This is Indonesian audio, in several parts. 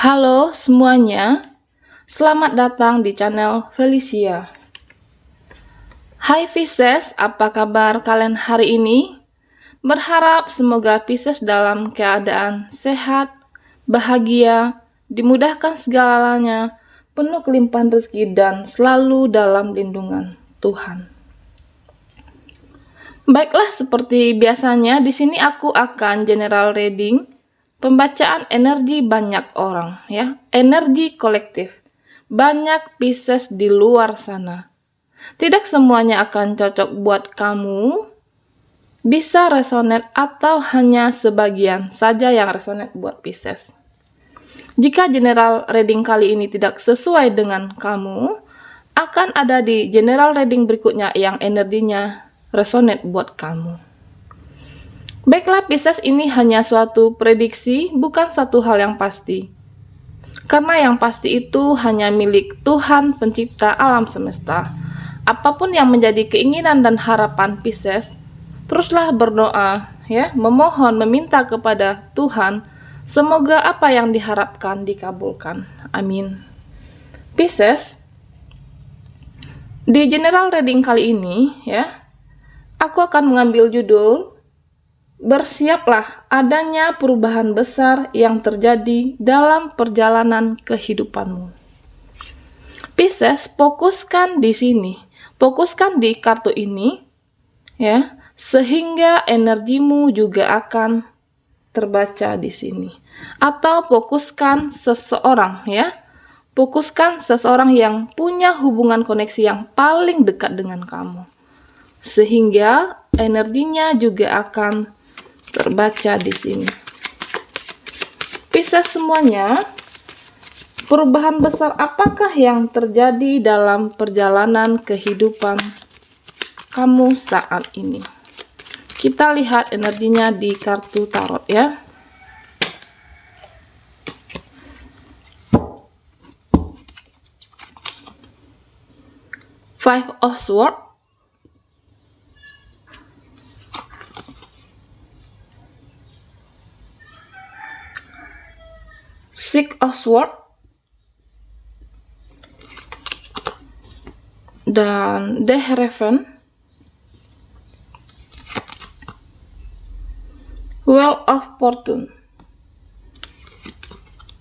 Halo semuanya, selamat datang di channel Felicia. Hai Pisces, apa kabar kalian hari ini? Berharap semoga Pisces dalam keadaan sehat, bahagia, dimudahkan segalanya, penuh kelimpahan rezeki dan selalu dalam lindungan Tuhan. Baiklah, seperti biasanya di sini aku akan general reading. Pembacaan energi banyak orang, ya, energi kolektif. Banyak Pisces di luar sana. Tidak semuanya akan cocok buat kamu. Bisa resonate atau hanya sebagian saja yang resonate buat Pisces. Jika general reading kali ini tidak sesuai dengan kamu, akan ada di general reading berikutnya yang energinya resonate buat kamu. Baiklah Pisces, ini hanya suatu prediksi, bukan satu hal yang pasti. Karena yang pasti itu hanya milik Tuhan pencipta alam semesta. Apapun yang menjadi keinginan dan harapan Pisces, teruslah berdoa, ya, memohon, meminta kepada Tuhan, semoga apa yang diharapkan dikabulkan. Amin. Pisces, di general reading kali ini, ya, aku akan mengambil judul bersiaplah, adanya perubahan besar yang terjadi dalam perjalanan kehidupanmu. Pisces, fokuskan di sini, fokuskan di kartu ini, ya, sehingga energimu juga akan terbaca di sini. Atau fokuskan seseorang, ya, fokuskan seseorang yang punya hubungan koneksi yang paling dekat dengan kamu, sehingga energinya juga akan terbaca di sini. Pisces semuanya, perubahan besar apakah yang terjadi dalam perjalanan kehidupan kamu saat ini? Kita lihat energinya di kartu tarot, ya. Five of Swords, Six of Swords, dan The Hierophant, Wheel of Fortune,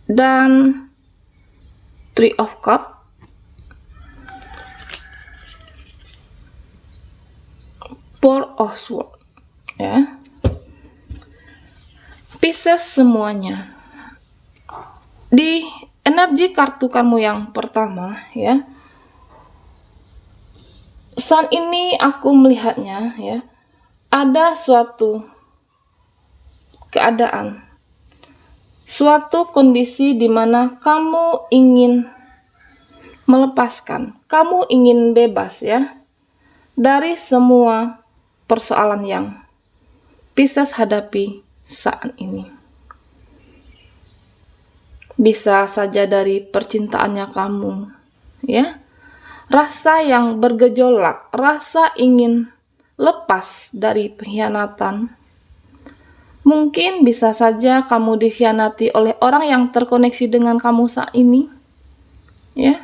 dan Three of Cups, Four of Swords, ya. Pisces semuanya, di energi kartu kamu yang pertama, ya, saat ini aku melihatnya, ya, ada suatu keadaan, suatu kondisi di mana kamu ingin melepaskan, kamu ingin bebas, ya, dari semua persoalan yang Pisces hadapi saat ini. Bisa saja dari percintaannya kamu, ya, rasa yang bergejolak, rasa ingin lepas dari pengkhianatan. Mungkin bisa saja kamu dikhianati oleh orang yang terkoneksi dengan kamu saat ini, ya.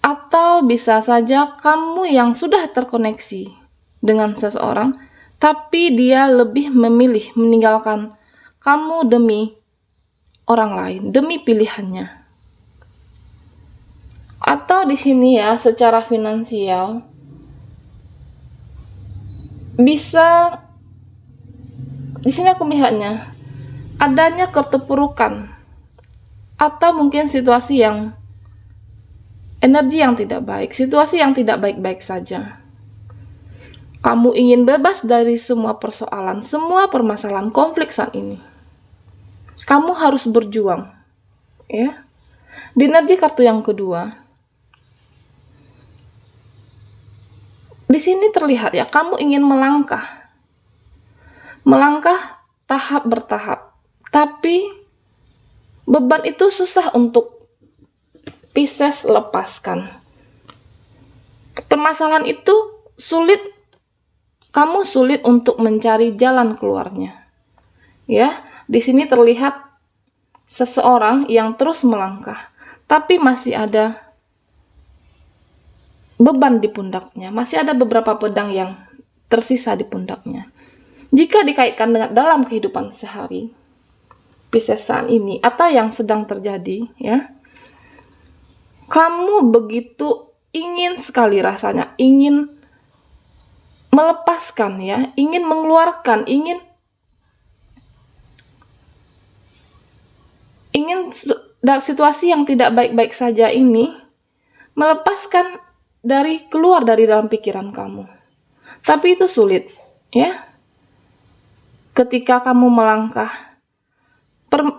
Atau bisa saja kamu yang sudah terkoneksi dengan seseorang, tapi dia lebih memilih meninggalkan kamu demi orang lain, demi pilihannya. Atau di sini, ya, secara finansial bisa, di sini aku melihatnya adanya keterpurukan atau mungkin situasi yang energi yang tidak baik, situasi yang tidak baik-baik saja. Kamu ingin bebas dari semua persoalan, semua permasalahan, konflik saat ini. Kamu harus berjuang, ya. Di energi kartu yang kedua, di sini terlihat, ya, kamu ingin melangkah tahap bertahap, tapi beban itu susah untuk Pisces lepaskan. Permasalahan itu sulit, kamu sulit untuk mencari jalan keluarnya, ya. Di sini terlihat seseorang yang terus melangkah, tapi masih ada beban di pundaknya, masih ada beberapa pedang yang tersisa di pundaknya. Jika dikaitkan dengan dalam kehidupan sehari, Pisces saat ini atau yang sedang terjadi, ya, kamu begitu ingin sekali rasanya, ingin melepaskan, ya, ingin mengeluarkan, ingin dari situasi yang tidak baik-baik saja ini, melepaskan keluar dari dalam pikiran kamu. Tapi itu sulit, ya. Ketika kamu melangkah,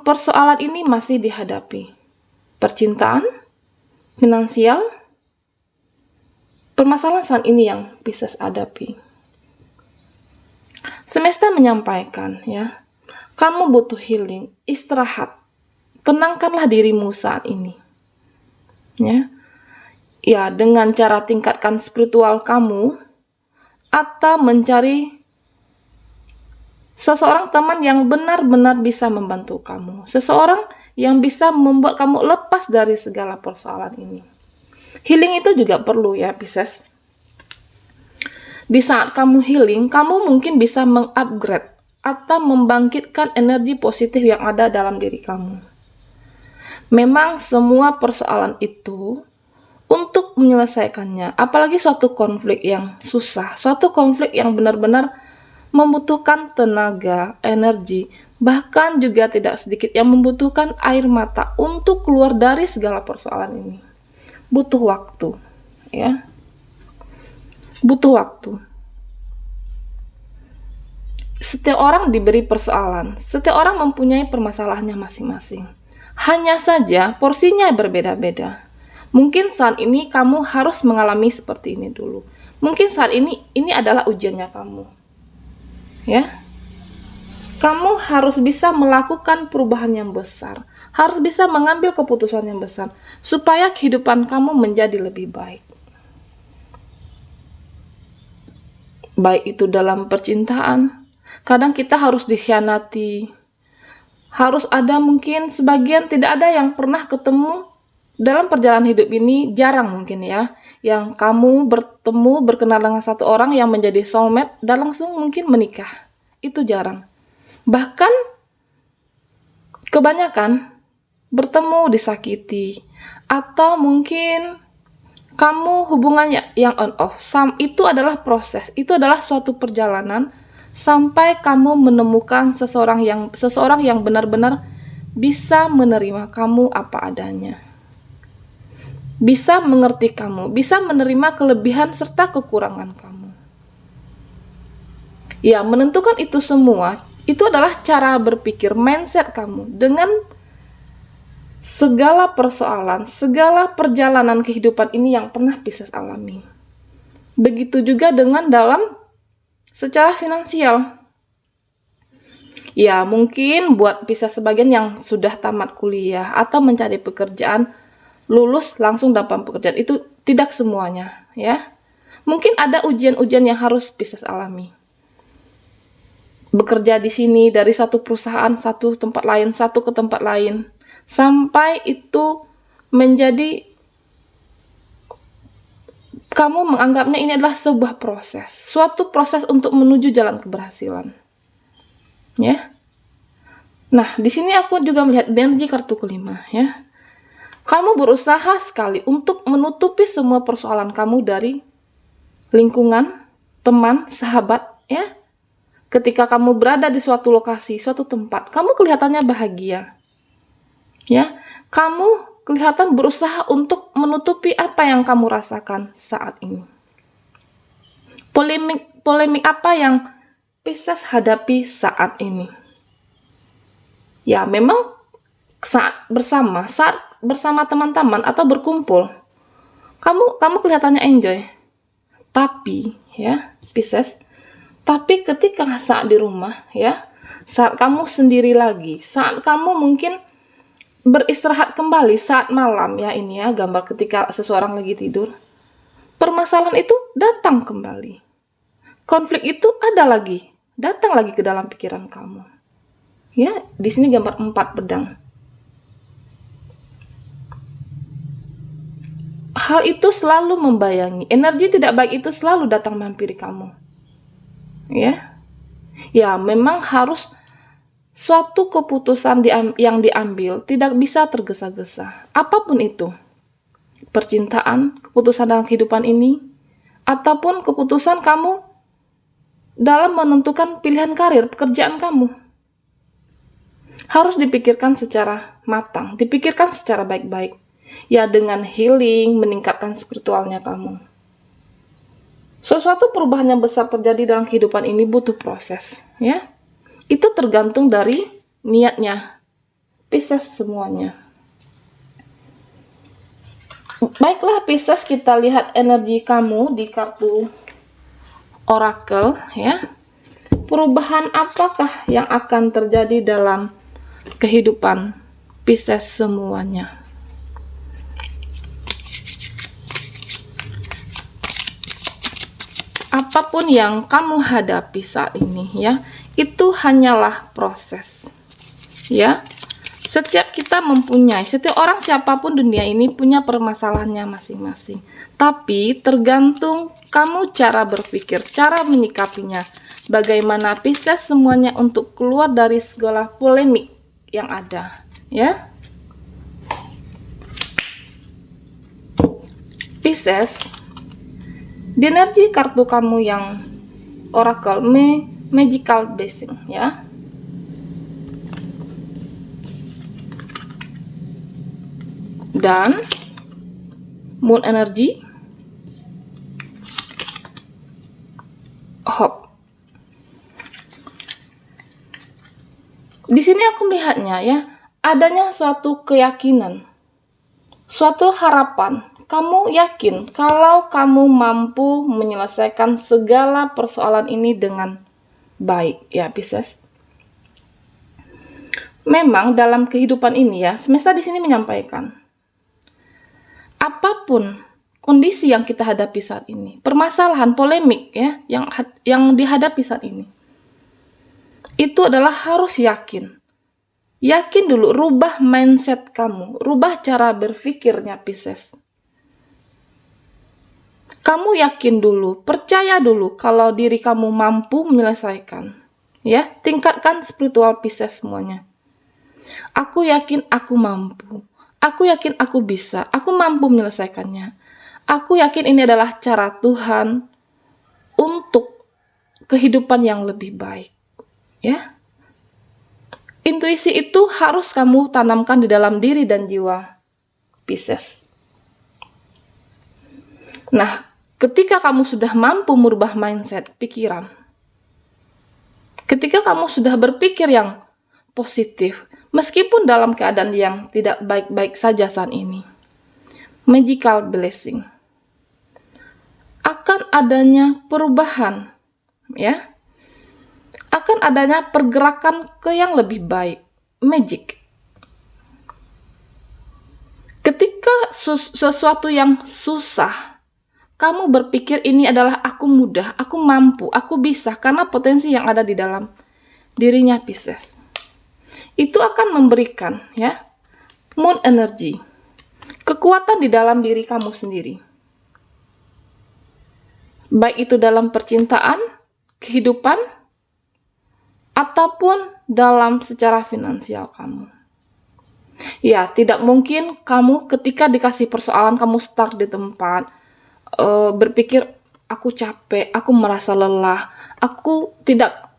persoalan ini masih dihadapi. Percintaan, finansial, permasalahan saat ini yang Pisces hadapi. Semesta menyampaikan, ya, kamu butuh healing, istirahat, tenangkanlah dirimu saat ini, ya. Ya, dengan cara tingkatkan spiritual kamu atau mencari seseorang teman yang benar-benar bisa membantu kamu, seseorang yang bisa membuat kamu lepas dari segala persoalan ini. Healing itu juga perlu, ya, Pisces. Di saat kamu healing, kamu mungkin bisa mengupgrade atau membangkitkan energi positif yang ada dalam diri kamu. Memang semua persoalan itu, untuk menyelesaikannya, apalagi suatu konflik yang susah, suatu konflik yang benar-benar membutuhkan tenaga, energi, bahkan juga tidak sedikit yang membutuhkan air mata untuk keluar dari segala persoalan ini. Butuh waktu, ya. Butuh waktu. Setiap orang diberi persoalan, setiap orang mempunyai permasalahannya masing-masing. Hanya saja porsinya berbeda-beda. Mungkin saat ini kamu harus mengalami seperti ini dulu. Mungkin saat ini adalah ujiannya kamu. Ya, kamu harus bisa melakukan perubahan yang besar, harus bisa mengambil keputusan yang besar, supaya kehidupan kamu menjadi lebih baik. Baik itu dalam percintaan, kadang kita harus dikhianati, harus ada mungkin sebagian tidak ada yang pernah ketemu dalam perjalanan hidup ini, jarang mungkin, ya, yang kamu berkenal dengan satu orang yang menjadi soulmate dan langsung mungkin menikah. Itu jarang. Bahkan kebanyakan bertemu disakiti, atau mungkin kamu hubungannya yang on off. Itu adalah proses, itu adalah suatu perjalanan sampai kamu menemukan seseorang yang benar-benar bisa menerima kamu apa adanya, bisa mengerti kamu, bisa menerima kelebihan serta kekurangan kamu. Ya, menentukan itu semua, itu adalah cara berpikir, mindset kamu dengan segala persoalan, segala perjalanan kehidupan ini yang pernah Pisces alami. Begitu juga dengan dalam secara finansial. Ya, mungkin buat Pisces sebagian yang sudah tamat kuliah atau mencari pekerjaan, lulus langsung dapat pekerjaan, itu tidak semuanya, ya. Mungkin ada ujian-ujian yang harus Pisces alami. Bekerja di sini dari satu perusahaan, satu tempat lain, satu ke tempat lain, sampai itu menjadi kamu menganggapnya ini adalah sebuah proses, suatu proses untuk menuju jalan keberhasilan, ya. Nah, di sini aku juga melihat energi kartu kelima, ya. Kamu berusaha sekali untuk menutupi semua persoalan kamu dari lingkungan, teman, sahabat, ya. Ketika kamu berada di suatu lokasi, suatu tempat, kamu kelihatannya bahagia, ya. Kamu kelihatan berusaha untuk menutupi apa yang kamu rasakan saat ini. Polemik apa yang Pisces hadapi saat ini? Ya, memang saat bersama teman-teman atau berkumpul, kamu kelihatannya enjoy. Tapi, ya, Pisces, tapi ketika saat di rumah, ya, saat kamu sendiri lagi, saat kamu mungkin beristirahat kembali saat malam, ya, ini ya gambar ketika seseorang lagi tidur, permasalahan itu datang kembali. Konflik itu datang lagi ke dalam pikiran kamu. Ya, di sini gambar 4 pedang. hal itu selalu membayangi. Energi tidak baik itu selalu datang menghampiri kamu. Ya. Ya, memang harus suatu keputusan yang diambil tidak bisa tergesa-gesa. Apapun itu. Percintaan, keputusan dalam kehidupan ini, ataupun keputusan kamu dalam menentukan pilihan karir, pekerjaan kamu. Harus dipikirkan secara matang, dipikirkan secara baik-baik. Ya, dengan healing, meningkatkan spiritualnya kamu. Sesuatu perubahan yang besar terjadi dalam kehidupan ini butuh proses, ya. Itu tergantung dari niatnya. Pisces semuanya. Baiklah Pisces, kita lihat energi kamu di kartu Oracle, ya. Perubahan apakah yang akan terjadi dalam kehidupan Pisces semuanya? Apapun yang kamu hadapi saat ini, ya, itu hanyalah proses. Ya. Setiap orang siapapun dunia ini punya permasalahannya masing-masing. Tapi tergantung kamu cara berpikir, cara menyikapinya. Bagaimana Pisces semuanya untuk keluar dari segala polemik yang ada, ya. Pisces, di energi kartu kamu yang Oracle Magical Blessing, ya. Dan Moon Energy, Hope. Di sini aku melihatnya, ya, adanya suatu keyakinan, suatu harapan. Kamu yakin kalau kamu mampu menyelesaikan segala persoalan ini dengan baik, ya Pisces. Memang dalam kehidupan ini, ya, semesta di sini menyampaikan, apapun kondisi yang kita hadapi saat ini, permasalahan polemik, ya, yang dihadapi saat ini, itu adalah harus yakin. Yakin dulu, rubah mindset kamu, rubah cara berpikirnya Pisces. Kamu yakin dulu, percaya dulu kalau diri kamu mampu menyelesaikan. Ya, tingkatkan spiritual Pisces semuanya. Aku yakin aku mampu. Aku yakin aku bisa. Aku mampu menyelesaikannya. Aku yakin ini adalah cara Tuhan untuk kehidupan yang lebih baik. Ya. Intuisi itu harus kamu tanamkan di dalam diri dan jiwa Pisces. Nah, ketika kamu sudah mampu merubah mindset, pikiran, ketika kamu sudah berpikir yang positif, meskipun dalam keadaan yang tidak baik-baik saja saat ini, magical blessing, akan adanya perubahan, ya, akan adanya pergerakan ke yang lebih baik, magic. Ketika sesuatu yang susah, kamu berpikir ini adalah aku mudah, aku mampu, aku bisa, karena potensi yang ada di dalam dirinya Pisces. Itu akan memberikan, ya, moon energy, kekuatan di dalam diri kamu sendiri. Baik itu dalam percintaan, kehidupan, ataupun dalam secara finansial kamu. Ya, tidak mungkin kamu ketika dikasih persoalan, kamu stuck di tempat, berpikir, aku capek, aku merasa lelah, aku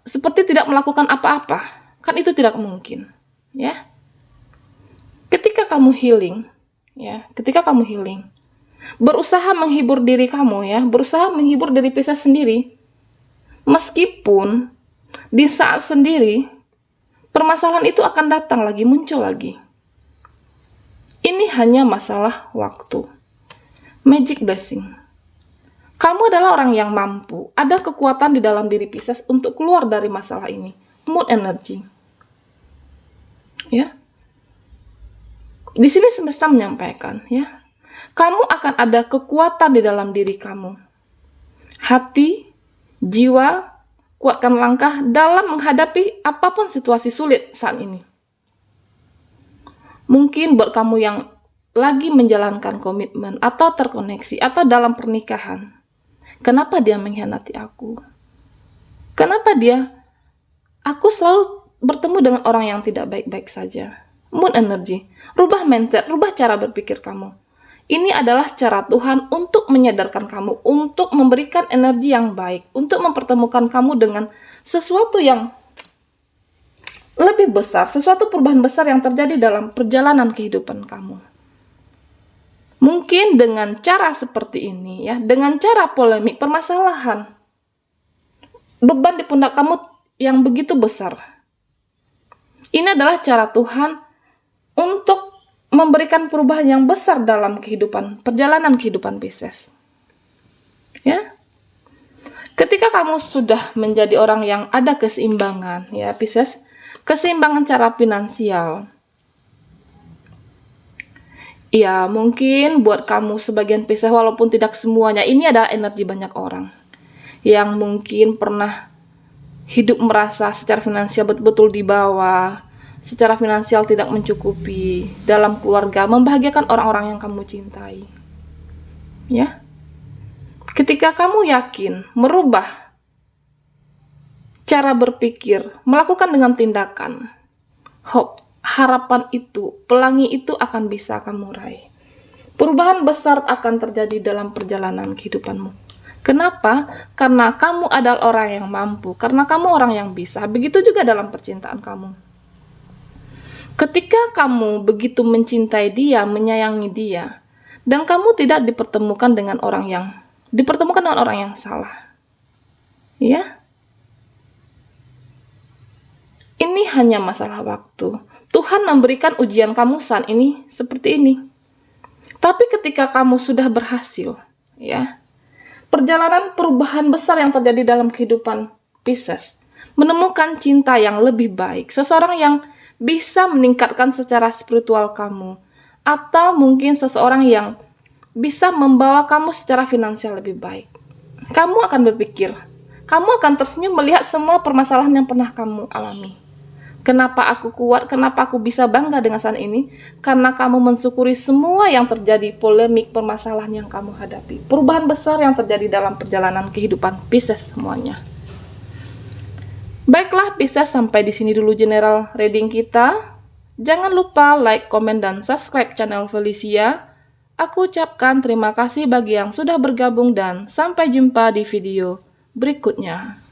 seperti tidak melakukan apa-apa. Kan itu tidak mungkin, ya. Ketika kamu healing, ya, berusaha menghibur diri kamu, ya, berusaha menghibur diri Pisces sendiri, meskipun di saat sendiri permasalahan itu akan datang lagi, muncul lagi. Ini hanya masalah waktu. Magic blessing. Kamu adalah orang yang mampu. Ada kekuatan di dalam diri Pisces untuk keluar dari masalah ini. Mood energy. Ya. Di sini semesta menyampaikan, ya. Kamu akan ada kekuatan di dalam diri kamu. Hati, jiwa, kuatkan langkah dalam menghadapi apapun situasi sulit saat ini. Mungkin buat kamu yang lagi menjalankan komitmen atau terkoneksi atau dalam pernikahan. Kenapa dia mengkhianati aku? Kenapa aku selalu bertemu dengan orang yang tidak baik-baik saja. Moon energy, rubah mindset, rubah cara berpikir kamu. Ini adalah cara Tuhan untuk menyadarkan kamu, untuk memberikan energi yang baik, untuk mempertemukan kamu dengan sesuatu yang lebih besar, sesuatu perubahan besar yang terjadi dalam perjalanan kehidupan kamu. Mungkin dengan cara seperti ini, ya, dengan cara polemik, permasalahan, beban di pundak kamu yang begitu besar. Ini adalah cara Tuhan untuk memberikan perubahan yang besar dalam perjalanan kehidupan Pisces. Ya. Ketika kamu sudah menjadi orang yang ada keseimbangan, ya Pisces, keseimbangan cara finansial. Ya, mungkin buat kamu sebagian Pisces, walaupun tidak semuanya, ini adalah energi banyak orang yang mungkin pernah hidup merasa secara finansial betul-betul di bawah, secara finansial tidak mencukupi dalam keluarga, membahagiakan orang-orang yang kamu cintai. Ya. Ketika kamu yakin merubah cara berpikir, melakukan dengan tindakan, harapan itu, pelangi itu akan bisa kamu raih. Perubahan besar akan terjadi dalam perjalanan kehidupanmu. Kenapa? Karena kamu adalah orang yang mampu, karena kamu orang yang bisa. Begitu juga dalam percintaan kamu. Ketika kamu begitu mencintai dia, menyayangi dia, dan kamu tidak dipertemukan dengan orang yang salah. Ya. Ini hanya masalah waktu. Tuhan memberikan ujian kamu saat ini seperti ini. Tapi ketika kamu sudah berhasil, ya, perjalanan perubahan besar yang terjadi dalam kehidupan Pisces, menemukan cinta yang lebih baik, seseorang yang bisa meningkatkan secara spiritual kamu, atau mungkin seseorang yang bisa membawa kamu secara finansial lebih baik. Kamu akan berpikir, kamu akan tersenyum melihat semua permasalahan yang pernah kamu alami. Kenapa aku kuat? Kenapa aku bisa bangga dengan saat ini? Karena kamu mensyukuri semua yang terjadi, polemik, permasalahan yang kamu hadapi. Perubahan besar yang terjadi dalam perjalanan kehidupan Pisces semuanya. Baiklah Pisces, sampai di sini dulu general reading kita. Jangan lupa like, komen, dan subscribe channel Felicia. Aku ucapkan terima kasih bagi yang sudah bergabung dan sampai jumpa di video berikutnya.